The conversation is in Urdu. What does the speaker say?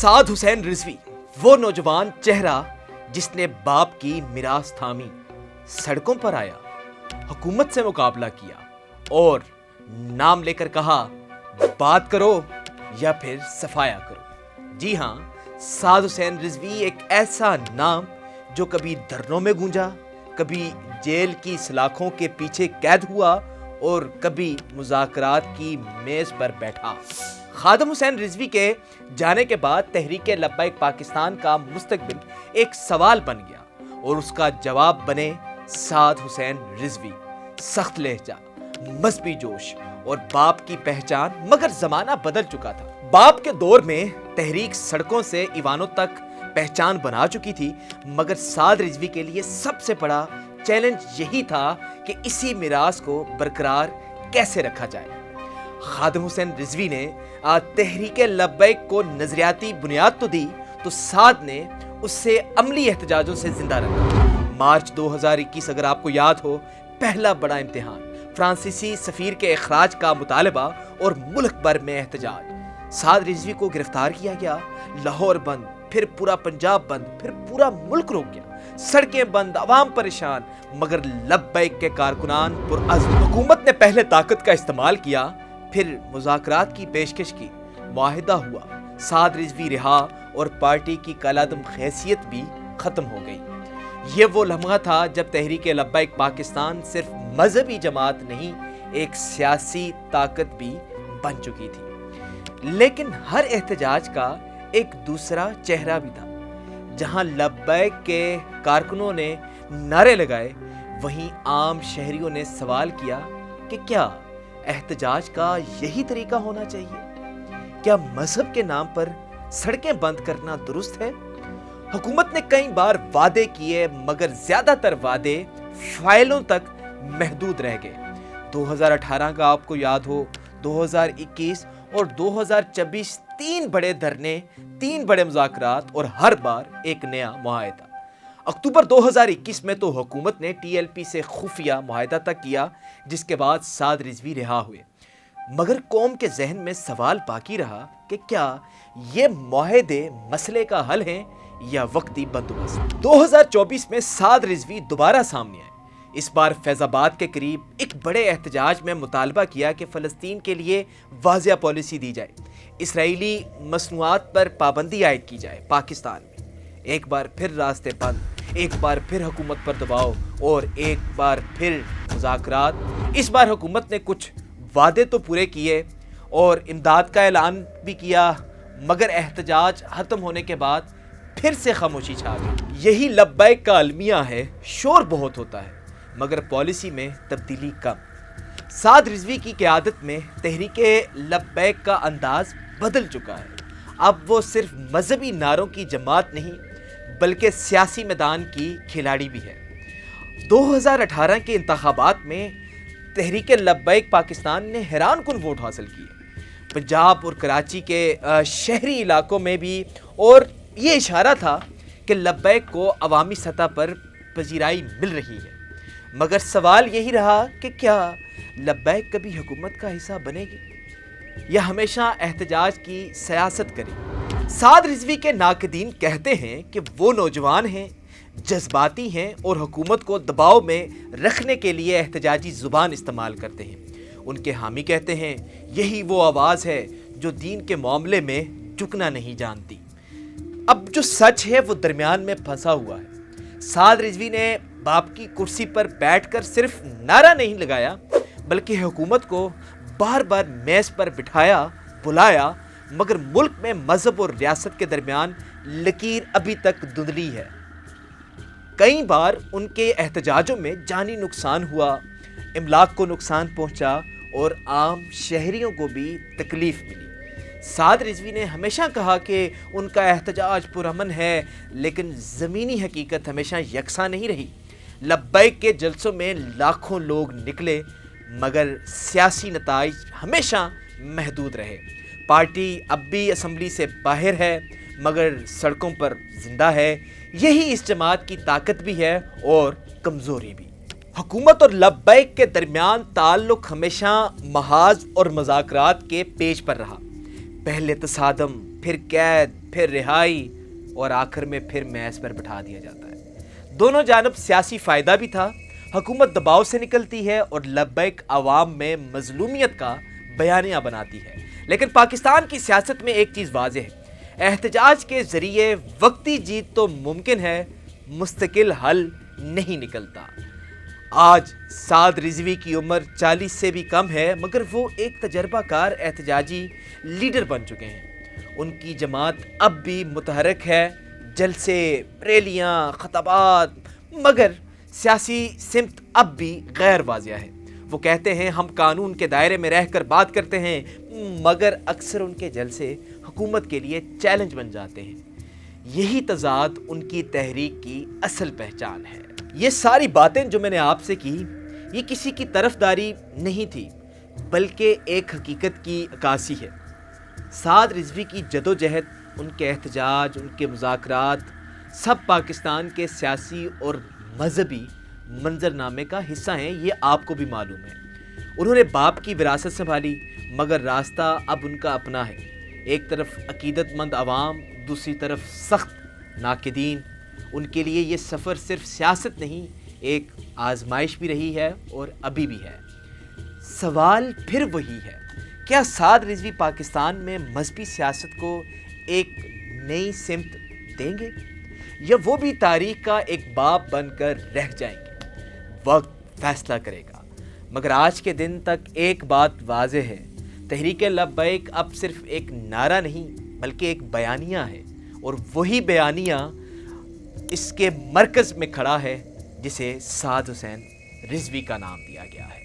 سعد حسین رضوی وہ نوجوان چہرہ جس نے باپ کی میراث تھامی، سڑکوں پر آیا، حکومت سے مقابلہ کیا اور نام لے کر کہا بات کرو یا پھر صفایا کرو۔ جی ہاں، سعد حسین رضوی ایک ایسا نام جو کبھی دھرنوں میں گونجا، کبھی جیل کی سلاخوں کے پیچھے قید ہوا اور کبھی مذاکرات کی میز پر بیٹھا۔ خادم حسین رضوی کے جانے کے بعد تحریک لبیک پاکستان کا مستقبل ایک سوال بن گیا اور اس کا جواب بنے سعد حسین رضوی۔ سخت لہجہ، مذہبی جوش اور باپ کی پہچان، مگر زمانہ بدل چکا تھا۔ باپ کے دور میں تحریک سڑکوں سے ایوانوں تک پہچان بنا چکی تھی، مگر سعد رضوی کے لیے سب سے بڑا چیلنج یہی تھا کہ اسی میراث کو برقرار کیسے رکھا جائے۔ خادم حسین رضوی نے تحریک لبیک کو نظریاتی بنیاد تو دی، تو سعد نے اس سے عملی احتجاجوں سے زندہ رکھا۔ مارچ 2021 اگر آپ کو یاد ہو، پہلا بڑا امتحان، فرانسیسی سفیر کے اخراج کا مطالبہ اور ملک بھر میں احتجاج۔ سعد رضوی کو گرفتار کیا گیا، لاہور بند، پھر پورا پنجاب بند، پھر پورا ملک روک گیا، سڑکیں بند، عوام پریشان، مگر لبیک کے کارکنان پرعزم۔ حکومت نے پہلے طاقت کا استعمال کیا، پھر مذاکرات کی پیشکش کی، معاہدہ ہوا، سعد رضوی رہا اور پارٹی کی کالعدم حیثیت بھی ختم ہو گئی۔ یہ وہ لمحہ تھا جب تحریک لبیک پاکستان صرف مذہبی جماعت نہیں، ایک سیاسی طاقت بھی بن چکی تھی۔ لیکن ہر احتجاج کا ایک دوسرا چہرہ بھی تھا۔ جہاں لبیک کے کارکنوں نے نعرے لگائے، وہیں عام شہریوں نے سوال کیا کہ کیا احتجاج کا یہی طریقہ ہونا چاہیے؟ کیا مذہب کے نام پر سڑکیں بند کرنا درست ہے؟ حکومت نے کئی بار وعدے کیے، مگر زیادہ تر وعدے فائلوں تک محدود رہ گئے۔ 2018 کا آپ کو یاد ہو، 2021 اور 2024 تین بڑے دھرنے، تین بڑے مذاکرات اور ہر بار ایک نیا معاہدہ۔ اکتوبر 2021 میں تو حکومت نے ٹی ایل پی سے خفیہ معاہدہ تک کیا، جس کے بعد سعد رضوی رہا ہوئے، مگر قوم کے ذہن میں سوال باقی رہا کہ کیا یہ معاہدے مسئلے کا حل ہیں یا وقتی بندوبست۔ 2024 میں سعد رضوی دوبارہ سامنے آئے۔ اس بار فیض آباد کے قریب ایک بڑے احتجاج میں مطالبہ کیا کہ فلسطین کے لیے واضح پالیسی دی جائے، اسرائیلی مصنوعات پر پابندی عائد کی جائے پاکستان میں۔ ایک بار پھر راستے بند، ایک بار پھر حکومت پر دباؤ اور ایک بار پھر مذاکرات۔ اس بار حکومت نے کچھ وعدے تو پورے کیے اور امداد کا اعلان بھی کیا، مگر احتجاج ختم ہونے کے بعد پھر سے خاموشی چھا گئی۔ یہی لبیک کا المیہ ہے، شور بہت ہوتا ہے مگر پالیسی میں تبدیلی کم۔ سعد رضوی کی قیادت میں تحریک لبیک کا انداز بدل چکا ہے۔ اب وہ صرف مذہبی نعروں کی جماعت نہیں، بلکہ سیاسی میدان کی کھلاڑی بھی ہے۔ 2018 کے انتخابات میں تحریک لبیک پاکستان نے حیران کن ووٹ حاصل کیے، پنجاب اور کراچی کے شہری علاقوں میں بھی، اور یہ اشارہ تھا کہ لبیک کو عوامی سطح پر پذیرائی مل رہی ہے۔ مگر سوال یہی رہا کہ کیا لبیک کبھی حکومت کا حصہ بنے گی یا ہمیشہ احتجاج کی سیاست کرے گی؟ سعد رضوی کے ناقدین کہتے ہیں کہ وہ نوجوان ہیں، جذباتی ہیں اور حکومت کو دباؤ میں رکھنے کے لیے احتجاجی زبان استعمال کرتے ہیں۔ ان کے حامی کہتے ہیں یہی وہ آواز ہے جو دین کے معاملے میں جھکنا نہیں جانتی۔ اب جو سچ ہے وہ درمیان میں پھنسا ہوا ہے۔ سعد رضوی نے باپ کی کرسی پر بیٹھ کر صرف نعرہ نہیں لگایا، بلکہ حکومت کو بار بار میز پر بٹھایا، بلایا، مگر ملک میں مذہب اور ریاست کے درمیان لکیر ابھی تک دھندلی ہے۔ کئی بار ان کے احتجاجوں میں جانی نقصان ہوا، املاک کو نقصان پہنچا اور عام شہریوں کو بھی تکلیف ملی۔ سعد رضوی نے ہمیشہ کہا کہ ان کا احتجاج پرامن ہے، لیکن زمینی حقیقت ہمیشہ یکساں نہیں رہی۔ لبیک کے جلسوں میں لاکھوں لوگ نکلے، مگر سیاسی نتائج ہمیشہ محدود رہے۔ پارٹی اب بھی اسمبلی سے باہر ہے، مگر سڑکوں پر زندہ ہے۔ یہی اس جماعت کی طاقت بھی ہے اور کمزوری بھی۔ حکومت اور لبیک کے درمیان تعلق ہمیشہ محاذ اور مذاکرات کے پیج پر رہا۔ پہلے تصادم، پھر قید، پھر رہائی اور آخر میں پھر میز پر بٹھا دیا جاتا ہے۔ دونوں جانب سیاسی فائدہ بھی تھا، حکومت دباؤ سے نکلتی ہے اور لبیک عوام میں مظلومیت کا بیانیہ بناتی ہے۔ لیکن پاکستان کی سیاست میں ایک چیز واضح ہے، احتجاج کے ذریعے وقتی جیت تو ممکن ہے، مستقل حل نہیں نکلتا۔ آج سعد رضوی کی عمر 40 سے بھی کم ہے، مگر وہ ایک تجربہ کار احتجاجی لیڈر بن چکے ہیں۔ ان کی جماعت اب بھی متحرک ہے، جلسے، ریلیاں، خطابات، مگر سیاسی سمت اب بھی غیر واضح ہے۔ وہ کہتے ہیں ہم قانون کے دائرے میں رہ کر بات کرتے ہیں، مگر اکثر ان کے جلسے حکومت کے لیے چیلنج بن جاتے ہیں۔ یہی تضاد ان کی تحریک کی اصل پہچان ہے۔ یہ ساری باتیں جو میں نے آپ سے کی، یہ کسی کی طرفداری نہیں تھی، بلکہ ایک حقیقت کی عکاسی ہے۔ سعد رضوی کی جدوجہد، ان کے احتجاج، ان کے مذاکرات، سب پاکستان کے سیاسی اور مذہبی منظرنامے کا حصہ ہیں، یہ آپ کو بھی معلوم ہے۔ انہوں نے باپ کی وراثت سنبھالی، مگر راستہ اب ان کا اپنا ہے۔ ایک طرف عقیدت مند عوام، دوسری طرف سخت ناقدین۔ ان کے لیے یہ سفر صرف سیاست نہیں، ایک آزمائش بھی رہی ہے اور ابھی بھی ہے۔ سوال پھر وہی ہے، کیا سعد رضوی پاکستان میں مذہبی سیاست کو ایک نئی سمت دیں گے، یا وہ بھی تاریخ کا ایک باب بن کر رہ جائیں گے؟ وقت فیصلہ کرے گا، مگر آج کے دن تک ایک بات واضح ہے، تحریک لبیک اب صرف ایک نعرہ نہیں بلکہ ایک بیانیہ ہے، اور وہی بیانیہ اس کے مرکز میں کھڑا ہے جسے سعد حسین رضوی کا نام دیا گیا ہے۔